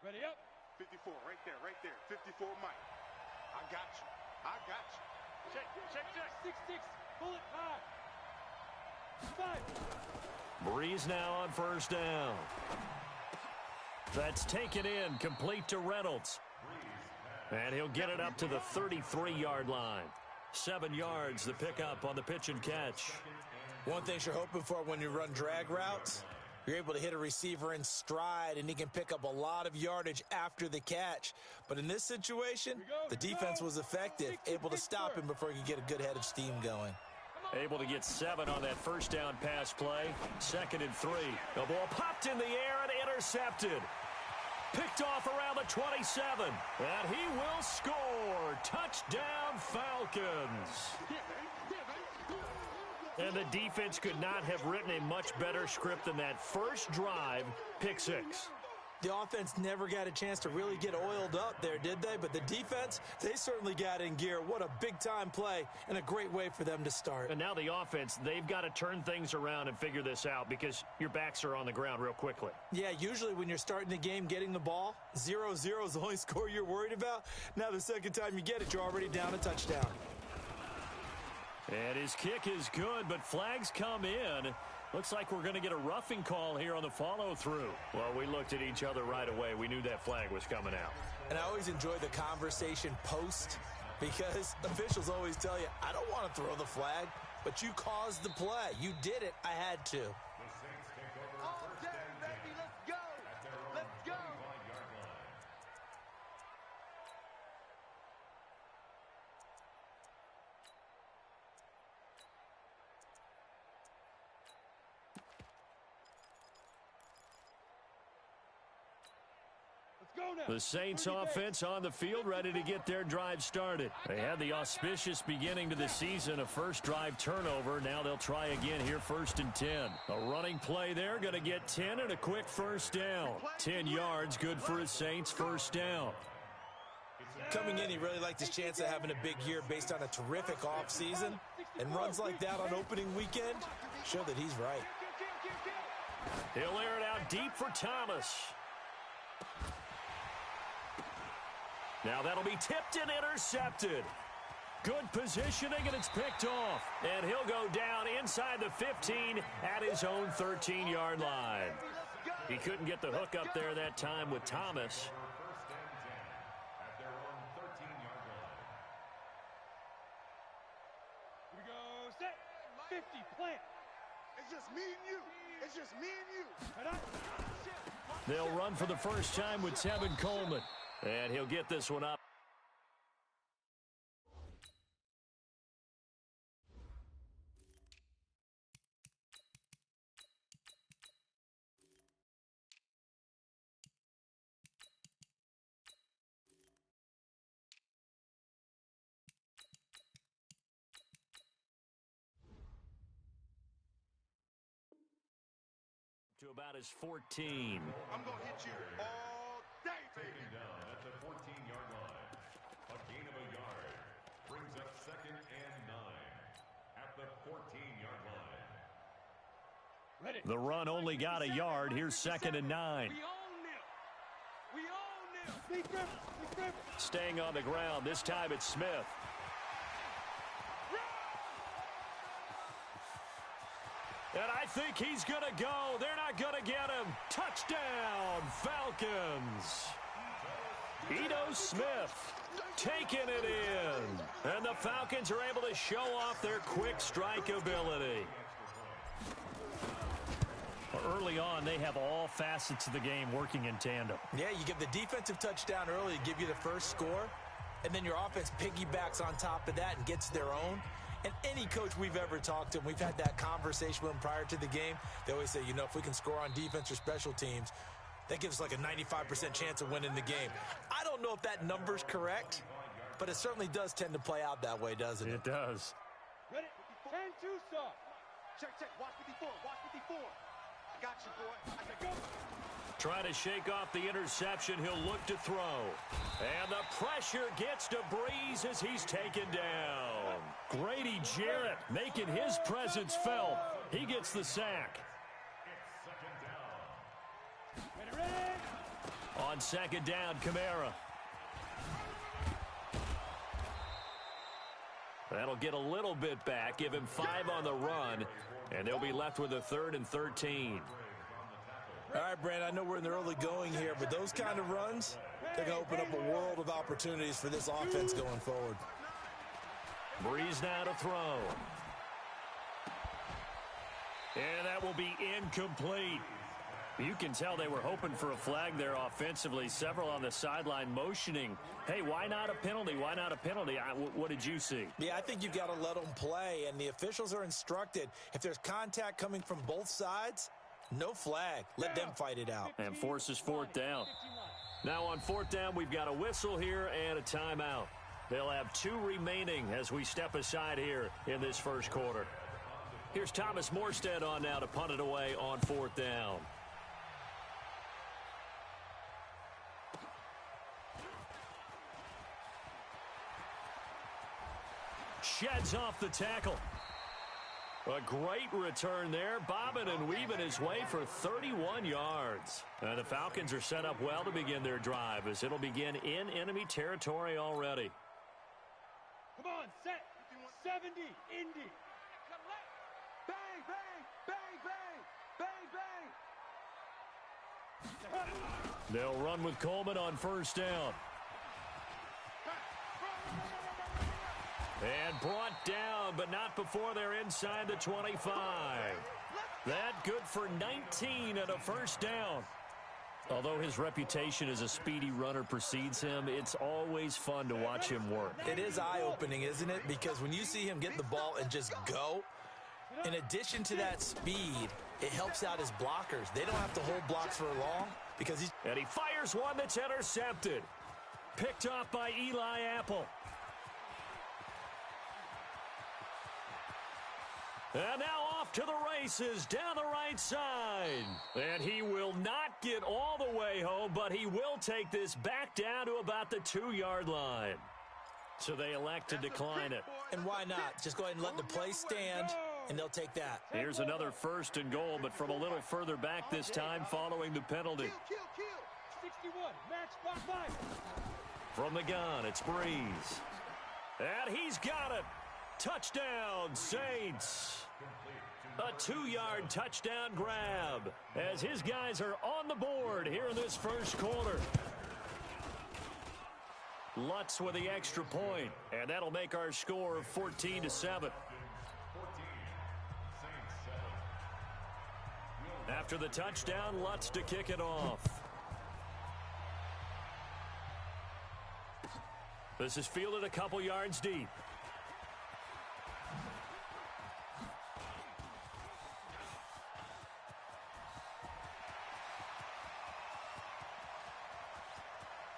Ready up. 54, right there, right there. 54, Mike. I got you. I got you. Check, check, check. 6-6. Bullet high. 5. Breeze now on first down. That's taken in, complete to Reynolds. And he'll get it up to the 33-yard line. 7 yards, the pickup on the pitch and catch. One thing you're hoping for when you run drag routes, you're able to hit a receiver in stride, and he can pick up a lot of yardage after the catch. But in this situation, the defense was effective, able to stop him before he could get a good head of steam going. Able to get 7 on that first down pass play. 2nd and 3. The ball popped in the air and intercepted. Picked off around the 27. And he will score. Touchdown, Falcons. And the defense could not have written a much better script than that first drive, pick 6. The offense never got a chance to really get oiled up there, did they? But the defense, they certainly got in gear. What a big-time play and a great way for them to start. And now the offense, they've got to turn things around and figure this out because your backs are on the ground real quickly. Yeah, usually when you're starting the game getting the ball, 0-0 is the only score you're worried about. Now the second time you get it, you're already down a touchdown. And his kick is good, but flags come in. Looks like we're going to get a roughing call here on the follow-through. Well, we looked at each other right away. We knew that flag was coming out. And I always enjoy the conversation post because officials always tell you, I don't want to throw the flag, but you caused the play. You did it. I had to. All day, baby. Let's go. Let's go. The Saints offense on the field, ready to get their drive started. They had the auspicious beginning to the season, a first drive turnover. Now they'll try again here, 1st and 10. A running play there, going to get 10 and a quick first down. 10 yards, good for his Saints, first down. Coming in, he really liked his chance of having a big year based on a terrific offseason. And runs like that on opening weekend show that he's right. He'll air it out deep for Thomas. Now that'll be tipped and intercepted. Good positioning, and it's picked off. And he'll go down inside the 15 at his own 13-yard line. He couldn't get the hook up there that time with Thomas. Here we go. Set. 50. Plant. It's just me and you. It's just me and you. They'll run for the first time with Tevin Coleman. And he'll get this one up. To about his 14. I'm going to hit you all day, baby. Taken down at the 14-yard line. A gain of a yard. Brings up 2nd and 9 at the 14-yard line. Ready. The run only got a yard. Here's 2nd and 9. We own them. We own them. Staying on the ground. This time it's Smith. And I think he's going to go. They're not going to get him. Touchdown, Falcons. Ito Smith taking it in. And the Falcons are able to show off their quick strike ability. Early on, they have all facets of the game working in tandem. Yeah, you give the defensive touchdown early to give you the first score, and then your offense piggybacks on top of that and gets their own. And any coach we've ever talked to, and we've had that conversation with them prior to the game, they always say, you know, if we can score on defense or special teams, that gives us like a 95% chance of winning the game. I don't know if that number's correct, but it certainly does tend to play out that way, doesn't it? It does. Ready? 10-2 stop. Check. Watch 54. Watch 54. I got you, boy. I said go. Trying to shake off the interception. He'll look to throw. And the pressure gets to Breeze as he's taken down. Grady Jarrett making his presence felt. He gets the sack. Ready. On On second down, Kamara. That'll get a little bit back, give him 5 on the run, and they'll be left with a 3rd and 13. All right, Brandon, I know we're in the early going here, but those kind of runs, they're going to open up a world of opportunities for this offense going forward. Breeze now to throw. And that will be incomplete. You can tell they were hoping for a flag there offensively. Several on the sideline motioning, hey, why not a penalty? Why not a penalty? What did you see? Yeah, I think you've got to let them play, and the officials are instructed. If there's contact coming from both sides, no flag. Let them fight it out. And forces 4th down. Now on 4th down, we've got a whistle here and a timeout. They'll have 2 remaining as we step aside here in this first quarter. Here's Thomas Morstead on now to punt it away on 4th down. Sheds off the tackle. A great return there, bobbing and weaving his way for 31 yards. And the Falcons are set up well to begin their drive as it'll begin in enemy territory already. Come on, set. 70, Indy. Bang, bang, bang, bang, bang, bang. They'll run with Coleman on 1st down. And brought down, but not before they're inside the 25. That good for 19 and a 1st down. Although his reputation as a speedy runner precedes him, it's always fun to watch him work. It is eye-opening, isn't it? Because when you see him get the ball and just go, in addition to that speed, it helps out his blockers. They don't have to hold blocks for long because he's... And he fires one that's intercepted. Picked off by Eli Apple. And now off to the races down the right side. And he will not get all the way home, but he will take this back down to about the 2-yard line. So they elect to decline it. And why not? Just go ahead and let the play stand, and they'll take that. Here's another 1st and goal, but from a little further back this time following the penalty. 61, match by 5. From the gun, it's Breeze. And he's got it. Touchdown, Saints. A 2-yard touchdown grab as his guys are on the board here in this first quarter. Lutz with the extra point, and that'll make our score 14-7. After the touchdown, Lutz to kick it off. This is fielded a couple yards deep.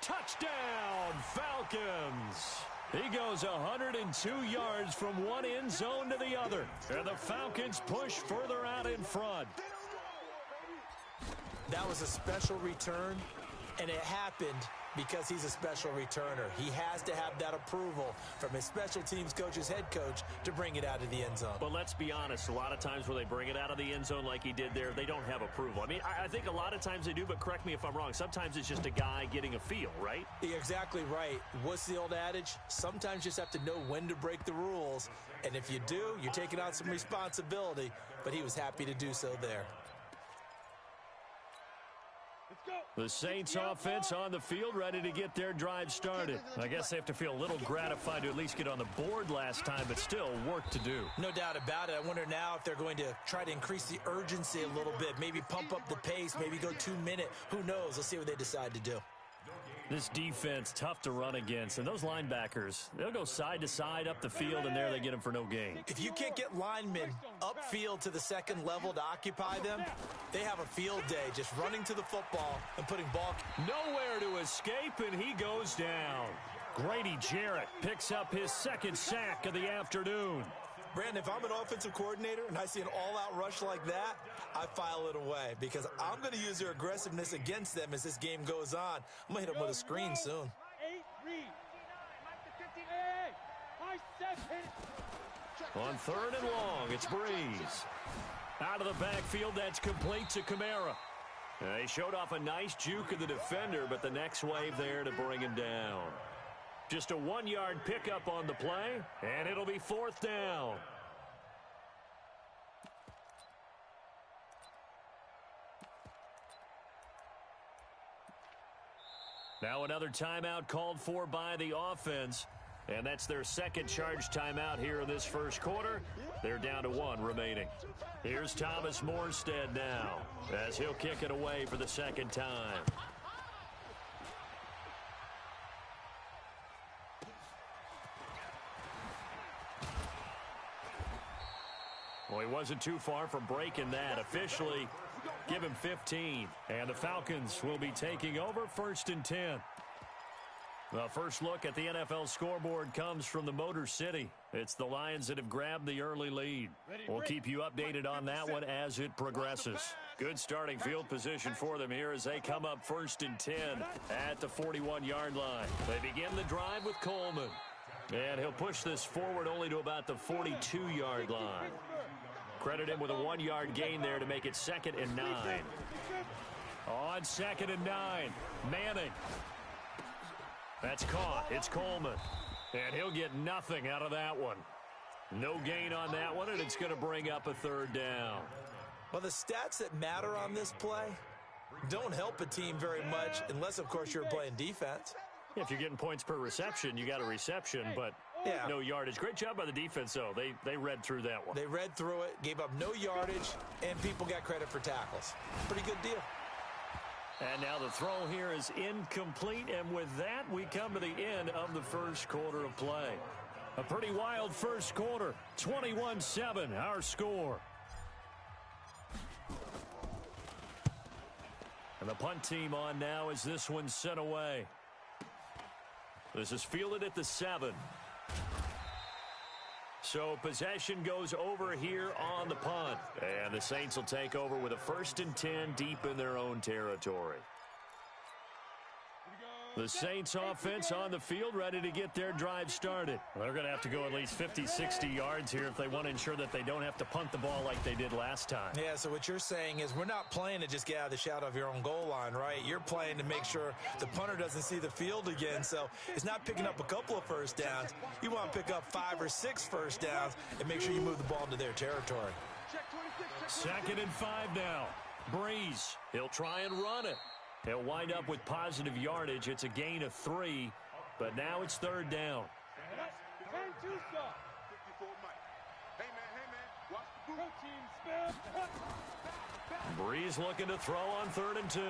Touchdown, Falcons. He goes 102 yards from one end zone to the other. And the Falcons push further out in front. That was a special return, and it happened because he's a special returner. He has to have that approval from his special teams coach's head coach to bring it out of the end zone. But let's be honest, a lot of times when they bring it out of the end zone like he did there, they don't have approval. I mean, I think a lot of times they do, but correct me if I'm wrong. Sometimes it's just a guy getting a feel, right? You're exactly right. What's the old adage? Sometimes you just have to know when to break the rules, and if you do, you're taking on some responsibility, but he was happy to do so there. The Saints offense on the field, ready to get their drive started. I guess they have to feel a little gratified to at least get on the board last time, but still work to do. No doubt about it. I wonder now if they're going to try to increase the urgency a little bit, maybe pump up the pace, maybe go 2-minute. Who knows? Let's see what they decide to do. This defense, tough to run against. And those linebackers, they'll go side to side up the field, and there they get them for no gain. If you can't get linemen upfield to the second level to occupy them, they have a field day just running to the football and putting ball. Nowhere to escape, and he goes down. Grady Jarrett picks up his second sack of the afternoon. Brandon, if I'm an offensive coordinator and I see an all-out rush like that, I file it away because I'm going to use their aggressiveness against them as this game goes on. I'm going to hit them with a screen soon. On 3rd and long, it's Breeze. Out of the backfield, that's complete to Kamara. They showed off a nice juke of the defender, but the next wave there to bring him down. Just a 1-yard pickup on the play, and it'll be 4th down. Now another timeout called for by the offense, and that's their second charge timeout here in this first quarter. They're down to 1 remaining. Here's Thomas Morstead now as he'll kick it away for the second time. Well, he wasn't too far from breaking that. Officially, give him 15. And the Falcons will be taking over 1st and 10. The first look at the NFL scoreboard comes from the Motor City. It's the Lions that have grabbed the early lead. We'll keep you updated on that one as it progresses. Good starting field position for them here as they come up 1st and 10 at the 41-yard line. They begin the drive with Coleman. And he'll push this forward only to about the 42-yard line. Credit him with a 1-yard gain there to make it 2nd and 9. On 2nd and 9, Manning. That's caught. It's Coleman. And he'll get nothing out of that one. No gain on that one, and it's going to bring up a 3rd down. Well, the stats that matter on this play don't help a team very much unless, of course, you're playing defense. If you're getting points per reception, you got a reception, but no yardage. Great job by the defense, though. They read through that one. They read through it, gave up no yardage, and people got credit for tackles. Pretty good deal. And now the throw here is incomplete, and with that, we come to the end of the first quarter of play. A pretty wild first quarter, 21-7, our score. And the punt team on now as this one's sent away. This is fielded at the 7. So possession goes over here on the punt. And the Saints will take over with a 1st and 10 deep in their own territory. The Saints offense on the field ready to get their drive started. They're going to have to go at least 50, 60 yards here if they want to ensure that they don't have to punt the ball like they did last time. Yeah, so what you're saying is we're not playing to just get out of the shadow of your own goal line, right? You're playing to make sure the punter doesn't see the field again. So it's not picking up a couple of first downs. You want to pick up 5 or 6 first downs and make sure you move the ball into their territory. 2nd and 5 now. Breeze. He'll try and run it. He'll wind up with positive yardage. It's a gain of 3, but now it's 3rd down. Breeze looking to throw on 3rd and 2.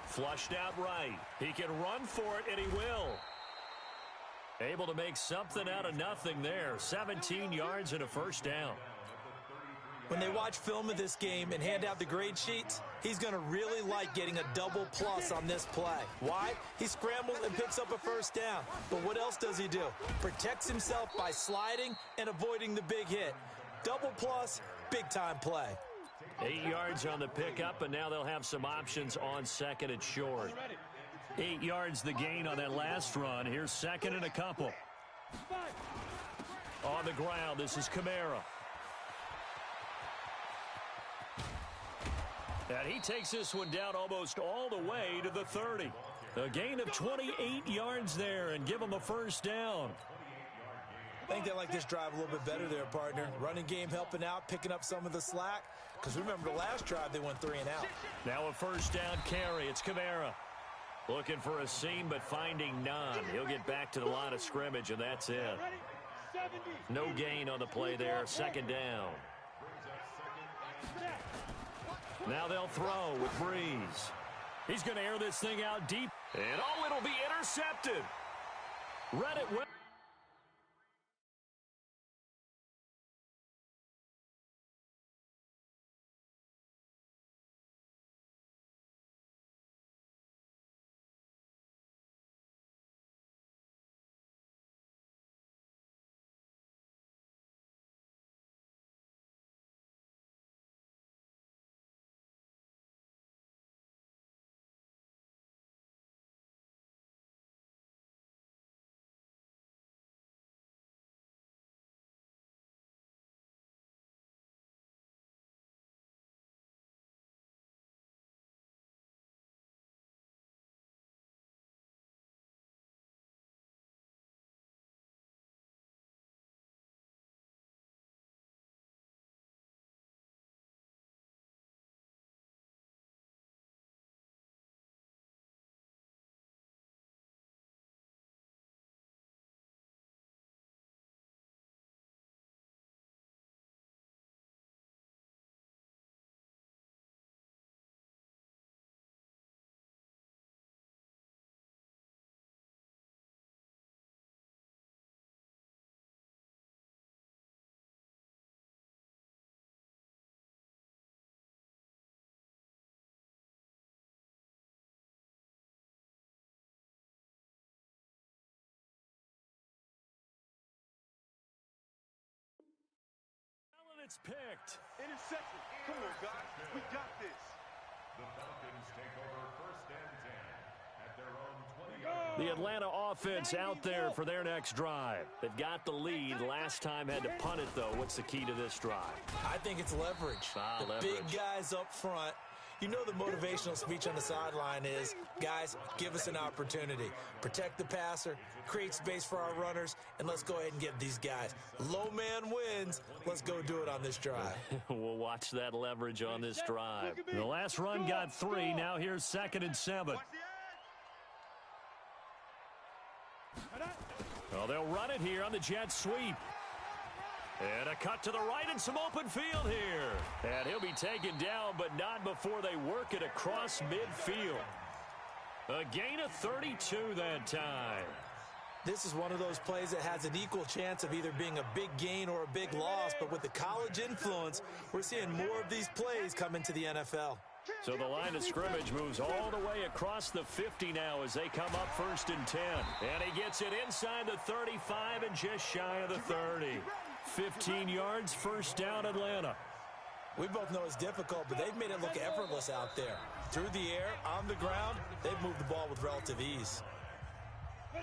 Flushed out right. He can run for it, and he will. Able to make something out of nothing there. 17 yards and a 1st down. When they watch film of this game and hand out the grade sheets, he's going to really like getting a double plus on this play. Why? He scrambles and picks up a 1st down. But what else does he do? Protects himself by sliding and avoiding the big hit. Double plus, big-time play. 8 yards on the pickup, and now they'll have some options on 2nd and short. 8 yards the gain on that last run. Here's 2nd and a couple. On the ground, this is Kamara. And he takes this one down almost all the way to the 30. A gain of 28 yards there and give him a 1st down. I think they like this drive a little bit better there, partner. Running game helping out, picking up some of the slack. Because remember, the last drive, they went 3 and out. Now a 1st down carry. It's Kamara. Looking for a seam, but finding none. He'll get back to the line of scrimmage, and that's it. No gain on the play there. 2nd down. Now they'll throw with Breeze. He's going to air this thing out deep. And, oh, it'll be intercepted. Read it well. It's picked. Interception. Come on, guys. We got this. The Falcons take over first and 10 at their own 20-yard line. The Atlanta offense out there for their next drive. They've got the lead. Last time had to punt it, though. What's the key to this drive? I think it's leverage. Leverage. Big guys up front. You know the motivational speech on the sideline is, guys, give us an opportunity. Protect the passer, create space for our runners, and let's go ahead and get these guys. Low man wins. Let's go do it on this drive. We'll watch that leverage on this drive. The last run got 3. Now here's 2nd and 7. Well, they'll run it here on the jet sweep. And a cut to the right and some open field here. And he'll be taken down, but not before they work it across midfield. A gain of 32 that time. This is one of those plays that has an equal chance of either being a big gain or a big loss, but with the college influence, we're seeing more of these plays come into the NFL. So the line of scrimmage moves all the way across the 50 now as they come up 1st and 10. And he gets it inside the 35 and just shy of the 30. 15 yards, first down, Atlanta. We both know it's difficult, but they've made it look effortless out there. Through the air, on the ground, they've moved the ball with relative ease.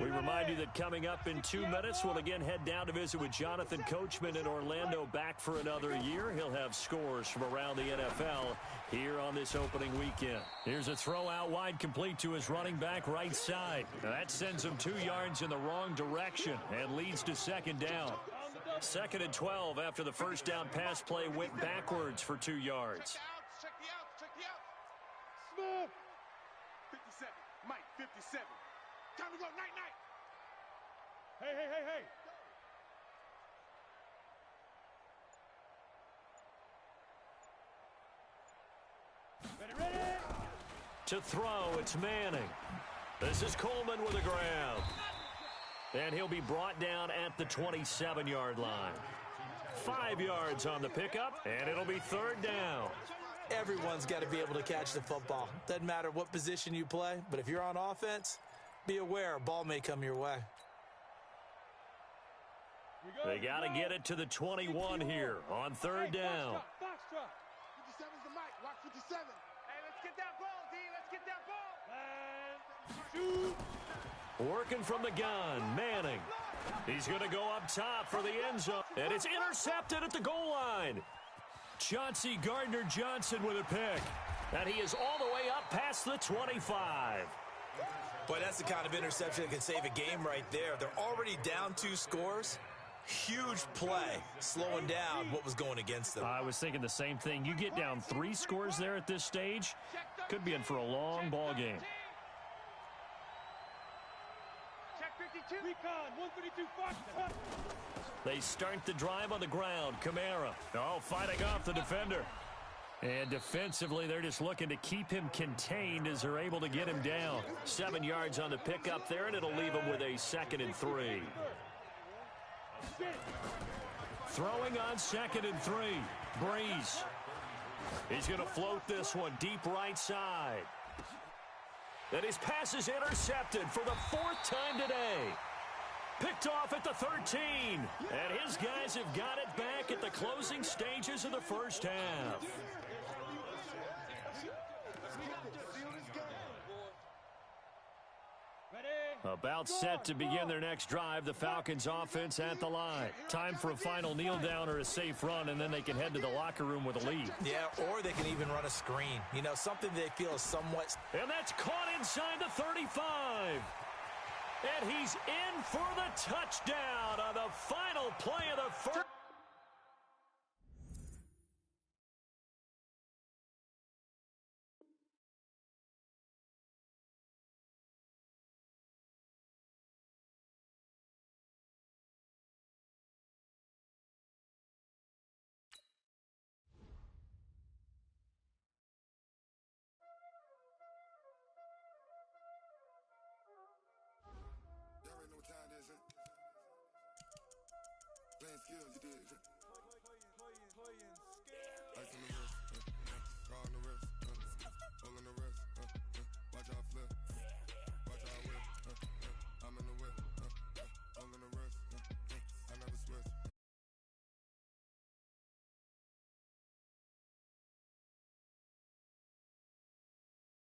We remind you that coming up in 2 minutes, we'll again head down to visit with Jonathan Coachman in Orlando, back for another year. He'll have scores from around the NFL here on this opening weekend. Here's a throw out wide, complete to his running back right side. Now that sends him 2 yards in the wrong direction and leads to 2nd down. 2nd and 12 after the first down pass play went backwards for 2 yards. Check the outs. Smooth. 57. Mike, 57. Time to go. Night. Hey. Ready. To throw, it's Manning. This is Coleman with a grab. And he'll be brought down at the 27-yard line. 5 yards on the pickup, and it'll be 3rd down. Everyone's got to be able to catch the football. Doesn't matter what position you play, but if you're on offense, be aware a ball may come your way. They got to get it to the 21 here on 3rd down. 57's the mic. Watch 57. Hey, let's get that ball, D. Let's get that ball. Working from the gun, Manning. He's going to go up top for the end zone, and it's intercepted at the goal line. Chauncey Gardner-Johnson with a pick, and he is all the way up past the 25. Boy, that's the kind of interception that can save a game right there. They're already down 2 scores. Huge play, slowing down what was going against them. I was thinking the same thing. You get down 3 scores there at this stage, could be in for a long ball game. Check 52. Recon, 132 Fox. They start the drive on the ground. Kamara, fighting off the defender. And defensively, they're just looking to keep him contained as they're able to get him down. 7 yards on the pickup there, and it'll leave him with a 2nd and 3. Throwing on 2nd and 3. Breeze. He's going to float this one deep right side. And his pass is intercepted for the 4th time today. Picked off at the 13. And his guys have got it back at the closing stages of the first half. About set to begin their next drive, the Falcons offense at the line. Time for a final kneel down or a safe run, and then they can head to the locker room with a lead. Yeah, or they can even run a screen. You know, something they feel is somewhat... And that's caught inside the 35. And he's in for the touchdown on the final play of the first. Playing skills, you did.